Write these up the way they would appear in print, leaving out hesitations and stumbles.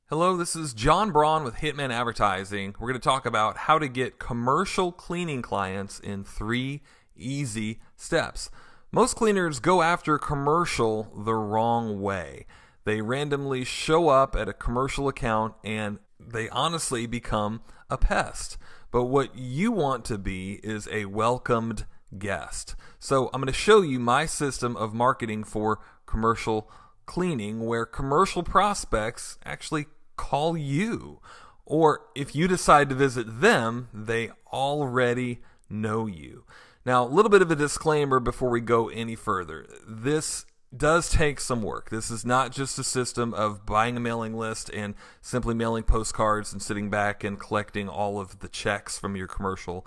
Hello, this is John Braun with Hitman Advertising. We're going to talk about how to get commercial cleaning clients in 3 easy steps. Most cleaners go after commercial the wrong way. They randomly show up at a commercial account and they honestly become a pest. But what you want to be is a welcomed guest. So I'm going to show you my system of marketing for commercial cleaning where commercial prospects actually call you. Or if you decide to visit them, they already know you. Now, a little bit of a disclaimer before we go any further. This does take some work. This is not just a system of buying a mailing list and simply mailing postcards and sitting back and collecting all of the checks from your commercial.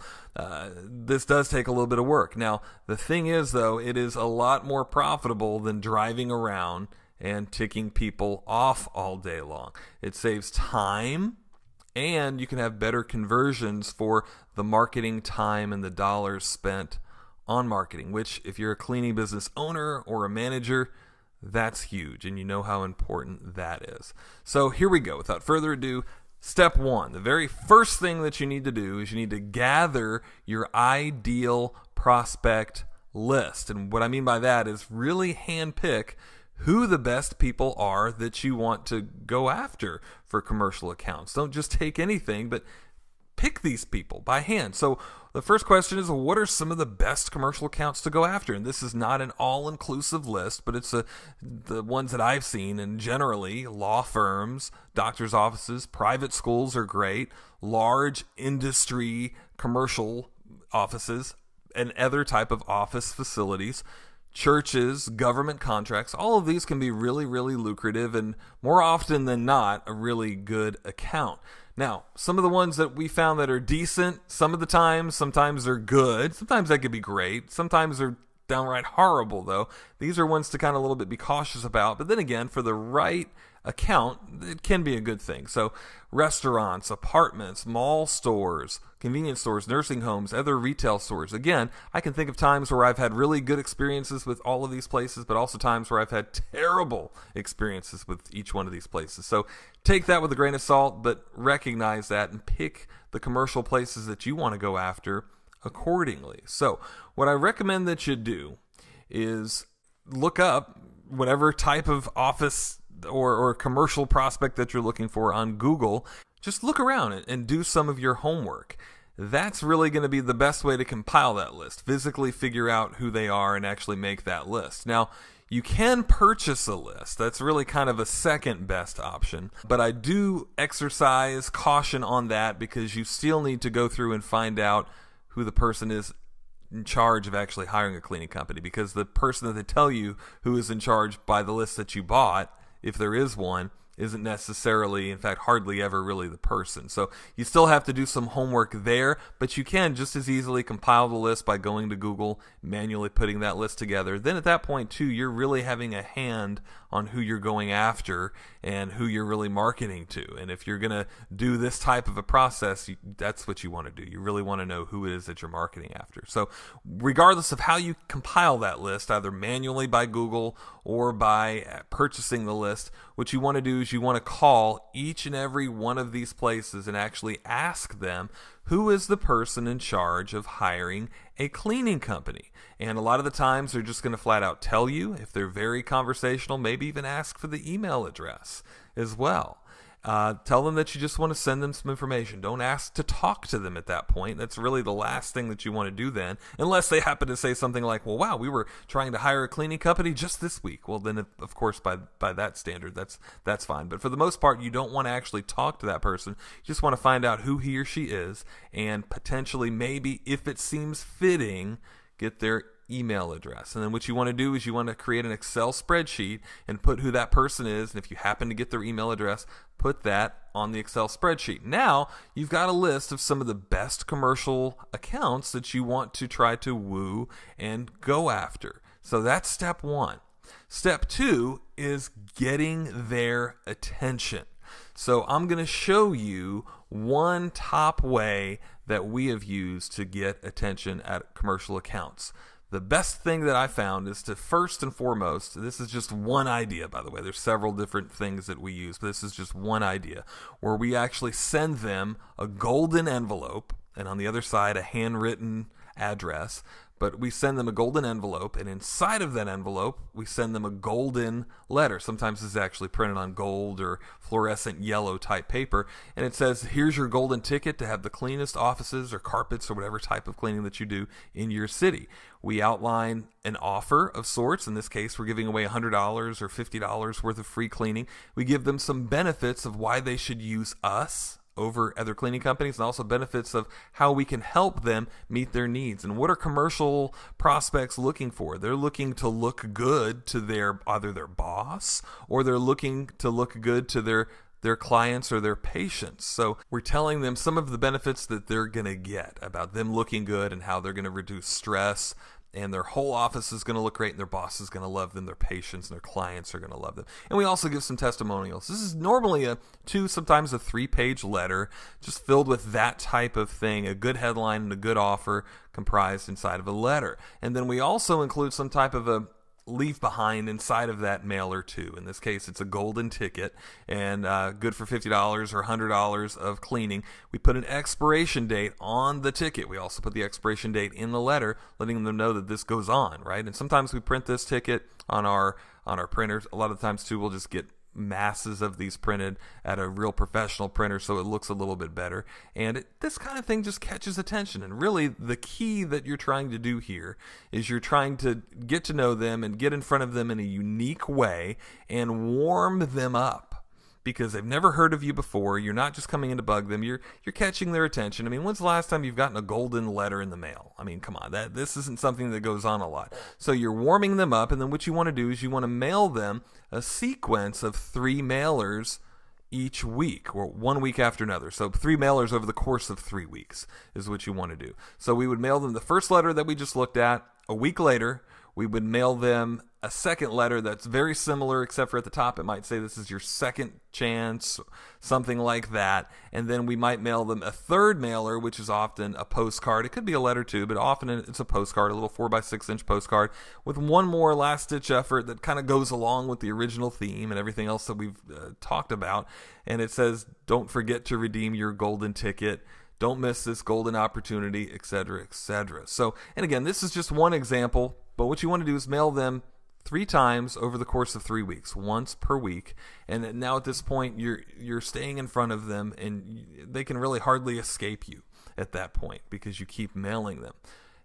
This does take a little bit of work. Now, the thing is, though, it is a lot more profitable than driving around and ticking people off all day long. It saves time, and you can have better conversions for the marketing time and the dollars spent on marketing, which if you're a cleaning business owner or a manager, that's huge, and you know how important that is. So here we go. Without further ado, step 1. The very first thing that you need to do is you need to gather your ideal prospect list. And what I mean by that is really handpick who the best people are that you want to go after for commercial accounts. Don't just take anything, but pick these people by hand. So the first question is, what are some of the best commercial accounts to go after? And this is not an all-inclusive list, but it's the ones that I've seen. And generally, law firms, doctors' offices, private schools are great. Large industry commercial offices and other type of office facilities, churches, government contracts, all of these can be really, really lucrative and more often than not, a really good account. Now, some of the ones that we found that are decent, sometimes they're good, sometimes they could be great, sometimes they're downright horrible though. These are ones to kind of a little bit be cautious about, but then again, for the right account, it can be a good thing. So restaurants, apartments, mall stores, convenience stores, nursing homes, other retail stores. Again, I can think of times where I've had really good experiences with all of these places, but also times where I've had terrible experiences with each one of these places. So take that with a grain of salt, but recognize that and pick the commercial places that you want to go after accordingly. So what I recommend that you do is look up whatever type of office or commercial prospect that you're looking for on Google. Just look around and do some of your homework. That's really going to be the best way to compile that list. Physically figure out who they are and actually make that list. Now, you can purchase a list. That's really kind of a second best option. But I do exercise caution on that because you still need to go through and find out who the person is in charge of actually hiring a cleaning company, because the person that they tell you who is in charge by the list that you bought, if there is one, isn't necessarily, in fact, hardly ever really the person. So you still have to do some homework there, but you can just as easily compile the list by going to Google, manually putting that list together. Then at that point, too, you're really having a hand on who you're going after and who you're really marketing to. And if you're going to do this type of a process, that's what you want to do. You really want to know who it is that you're marketing after. So regardless of how you compile that list, either manually by Google or by purchasing the list, what you want to do is you want to call each and every one of these places and actually ask them who is the person in charge of hiring a cleaning company. And a lot of the times they're just going to flat out tell you. If they're very conversational, maybe even ask for the email address as well. Tell them that you just want to send them some information. Don't ask to talk to them at that point. That's really the last thing that you want to do then, unless they happen to say something like, well, wow, we were trying to hire a cleaning company just this week. Well, then, of course, by that standard, that's fine. But for the most part, you don't want to actually talk to that person. You just want to find out who he or she is and potentially, maybe, if it seems fitting, get their email address. And then what you want to do is you want to create an Excel spreadsheet and put who that person is. And if you happen to get their email address, put that on the Excel spreadsheet. Now you've got a list of some of the best commercial accounts that you want to try to woo and go after. So that's step 1. Step 2 is getting their attention. So I'm going to show you one top way that we have used to get attention at commercial accounts. The best thing that I found is to first and foremost, this is just one idea, by the way. There's several different things that we use, but this is just one idea, where we actually send them a golden envelope, and on the other side, a handwritten address. But we send them a golden envelope, and inside of that envelope, we send them a golden letter. Sometimes it's actually printed on gold or fluorescent yellow type paper, and it says, here's your golden ticket to have the cleanest offices or carpets or whatever type of cleaning that you do in your city. We outline an offer of sorts. In this case, we're giving away $100 or $50 worth of free cleaning. We give them some benefits of why they should use us over other cleaning companies, and also benefits of how we can help them meet their needs. And what are commercial prospects looking for? They're looking to look good to either their boss, or they're looking to look good to their clients or their patients. So we're telling them some of the benefits that they're going to get about them looking good and how they're going to reduce stress, and their whole office is going to look great, and their boss is going to love them, their patients and their clients are going to love them. And we also give some testimonials. This is normally a 2, sometimes a 3-page letter, just filled with that type of thing, a good headline and a good offer comprised inside of a letter. And then we also include some type of a leave behind inside of that mailer too. In this case, it's a golden ticket, and good for $50 or $100 of cleaning. We put an expiration date on the ticket. We also put the expiration date in the letter, letting them know that this goes on, right? And sometimes we print this ticket on our printers. A lot of times too, we'll just get masses of these printed at a real professional printer, so it looks a little bit better. And this kind of thing just catches attention. And really, the key that you're trying to do here is you're trying to get to know them and get in front of them in a unique way and warm them up, because they've never heard of you before. You're not just coming in to bug them. You're catching their attention. I mean, when's the last time you've gotten a golden letter in the mail? I mean, come on. This isn't something that goes on a lot. So you're warming them up, and then what you want to do is you want to mail them a sequence of 3 mailers each week, or 1 week after another. So 3 mailers over the course of 3 weeks is what you want to do. So we would mail them the first letter that we just looked at. A week later, we would mail them a second letter that's very similar, except for at the top it might say this is your second chance, something like that. And then we might mail them a third mailer, which is often a postcard. It could be a letter too, but often it's a postcard, a little 4x6-inch postcard with one more last-ditch effort that kind of goes along with the original theme and everything else that we've talked about. And it says, don't forget to redeem your golden ticket. Don't miss this golden opportunity, etc., etc. So, and again, this is just one example, but what you want to do is mail them 3 times over the course of 3 weeks, once per week. And now at this point, you're staying in front of them, and they can really hardly escape you at that point because you keep mailing them.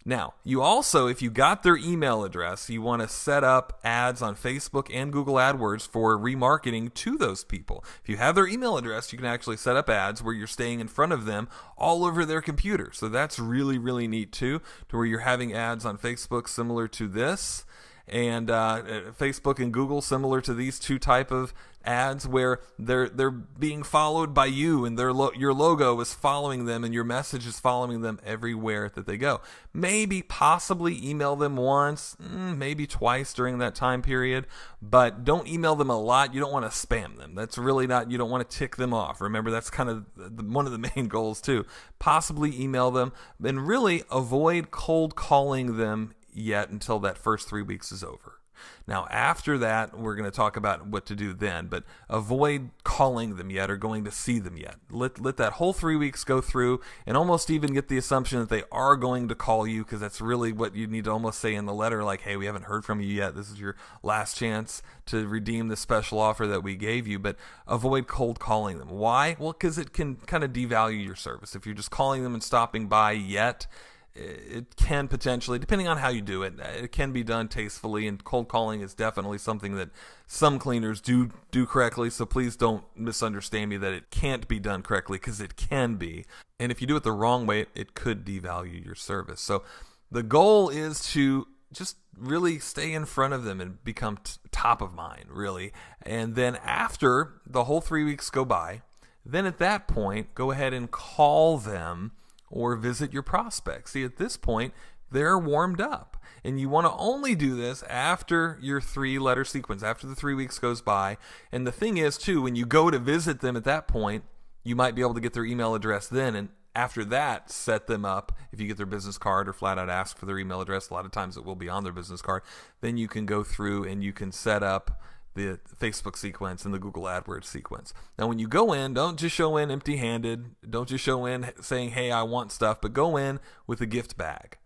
Now, you also, if you got their email address, you want to set up ads on Facebook and Google Adwords for remarketing to those people. If you have their email address, you can actually set up ads where you're staying in front of them all over their computer. So that's really, really neat too, to where you're having ads on Facebook similar to this, and Facebook and Google similar to these 2 type of ads where they're being followed by you, and your logo is following them, and your message is following them everywhere that they go. Maybe possibly email them once, maybe twice during that time period, but don't email them a lot. You don't want to spam them. That's really not, you don't want to tick them off. Remember, that's kind of one of the main goals too. Possibly email them, and really avoid cold calling them yet until that first 3 weeks is over. Now, after that, we're going to talk about what to do then, but avoid calling them yet or going to see them yet. Let that whole 3 weeks go through, and almost even get the assumption that they are going to call you, because that's really what you need to almost say in the letter, like, hey, we haven't heard from you yet. This is your last chance to redeem the special offer that we gave you, but avoid cold calling them. Why? Well, because it can kind of devalue your service. If you're just calling them and stopping by yet, it can potentially, depending on how you do it, it can be done tastefully, and cold calling is definitely something that some cleaners do correctly, so please don't misunderstand me that it can't be done correctly, because it can be. And if you do it the wrong way, it could devalue your service. So the goal is to just really stay in front of them and become top of mind, really. And then after the whole 3 weeks go by, then at that point, go ahead and call them or visit your prospects. See, at this point, they're warmed up. And you want to only do this after your 3-letter sequence, after the 3 weeks goes by. And the thing is, too, when you go to visit them at that point, you might be able to get their email address then. And after that, set them up. If you get their business card or flat out ask for their email address, a lot of times it will be on their business card. Then you can go through and you can set up the Facebook sequence and the Google AdWords sequence. Now, when you go in, don't just show in empty-handed. Don't just show in saying, hey, I want stuff, but go in with a gift bag.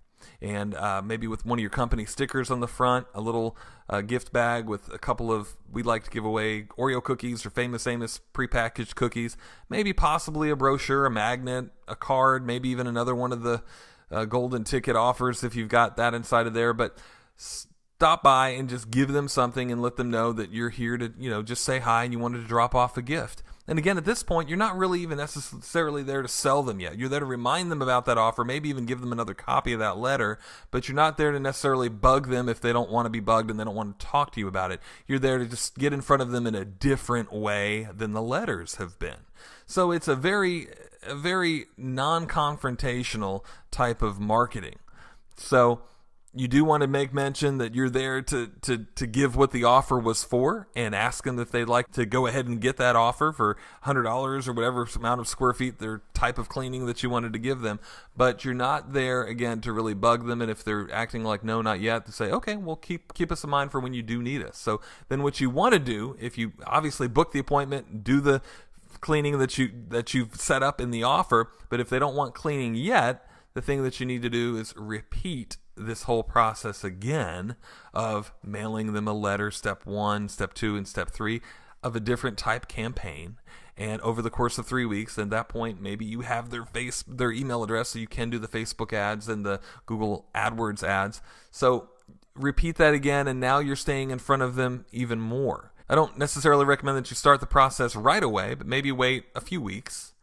And maybe with one of your company stickers on the front, a little gift bag with a couple of, we'd like to give away Oreo cookies or Famous Amos prepackaged cookies, maybe possibly a brochure, a magnet, a card, maybe even another one of the golden ticket offers if you've got that inside of there. But stop by and just give them something and let them know that you're here to, just say hi and you wanted to drop off a gift. And again, at this point, you're not really even necessarily there to sell them yet. You're there to remind them about that offer, maybe even give them another copy of that letter, but you're not there to necessarily bug them if they don't want to be bugged and they don't want to talk to you about it. You're there to just get in front of them in a different way than the letters have been. So it's a very non-confrontational type of marketing. So you do want to make mention that you're there to give what the offer was for and ask them if they'd like to go ahead and get that offer for $100 or whatever amount of square feet, their type of cleaning that you wanted to give them. But you're not there, again, to really bug them. And if they're acting like no, not yet, to say, okay, well, keep us in mind for when you do need us. So then what you want to do, if you obviously book the appointment, do the cleaning that you've set up in the offer, but if they don't want cleaning yet, the thing that you need to do is repeat this whole process again of mailing them a letter, step 1, step 2, and step 3 of a different type campaign. And over the course of 3 weeks, at that point, maybe you have their email address so you can do the Facebook ads and the Google AdWords ads. So repeat that again, and now you're staying in front of them even more. I don't necessarily recommend that you start the process right away, but maybe wait a few weeks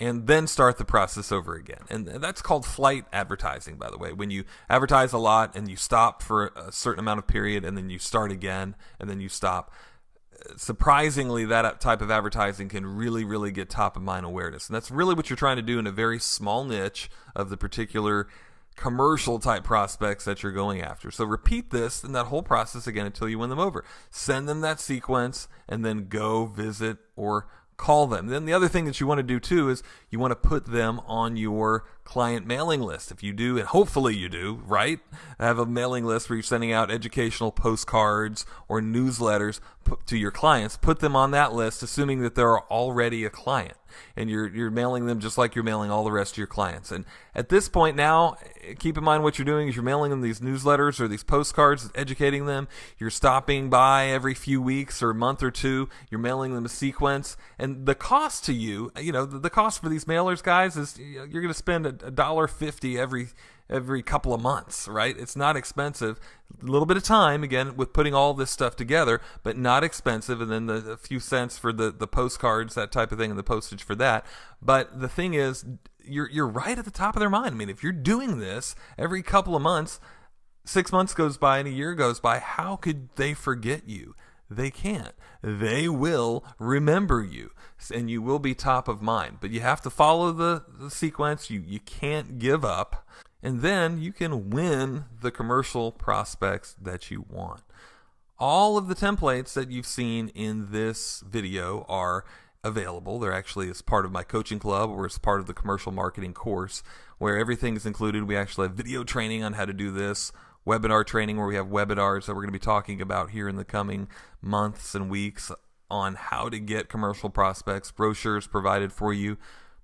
and then start the process over again. And that's called flight advertising, by the way. When you advertise a lot and you stop for a certain amount of period and then you start again and then you stop, surprisingly, that type of advertising can really, really get top of mind awareness. And that's really what you're trying to do in a very small niche of the particular commercial type prospects that you're going after. So repeat this and that whole process again until you win them over. Send them that sequence and then go visit or call them. Then the other thing that you want to do too is you want to put them on your client mailing list. If you do, and hopefully you do, right? Have a mailing list where you're sending out educational postcards or newsletters to your clients. Put them on that list, assuming that they're already a client. And you're mailing them just like you're mailing all the rest of your clients. And at this point now, keep in mind what you're doing is you're mailing them these newsletters or these postcards, educating them. You're stopping by every few weeks or a month or two. You're mailing them a sequence. And the cost to you, the cost for these mailers, guys, is you're going to spend $1.50 every couple of months, right? It's not expensive. A little bit of time, again, with putting all this stuff together, but not expensive. And then a few cents for the postcards, that type of thing, and the postage for that. But the thing is, you're right at the top of their mind. I mean, if you're doing this every couple of months, 6 months goes by and a year goes by, how could they forget you? They can't. They will remember you, and you will be top of mind. But you have to follow the sequence. You can't give up. And then you can win the commercial prospects that you want. All of the templates that you've seen in this video are available. They're actually as part of my coaching club or as part of the commercial marketing course where everything is included. We actually have video training on how to do this, webinar training where we have webinars that we're going to be talking about here in the coming months and weeks on how to get commercial prospects, brochures provided for you,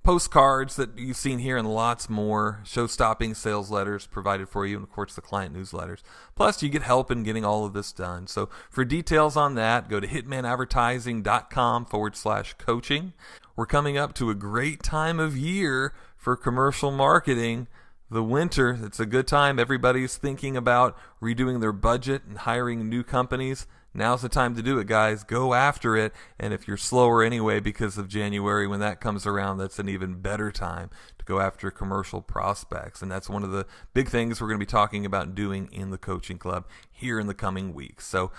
postcards that you've seen here and lots more, show-stopping sales letters provided for you, and of course the client newsletters. Plus you get help in getting all of this done. So for details on that, go to hitmanadvertising.com/coaching. We're coming up to a great time of year for commercial marketing. The winter, it's a good time. Everybody's thinking about redoing their budget and hiring new companies. Now's the time to do it, guys. Go after it. And if you're slower anyway because of January, when that comes around, that's an even better time to go after commercial prospects. And that's one of the big things we're going to be talking about doing in the coaching club here in the coming weeks. So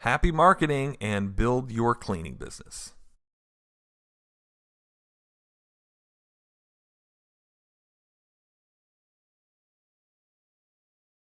happy marketing and build your cleaning business.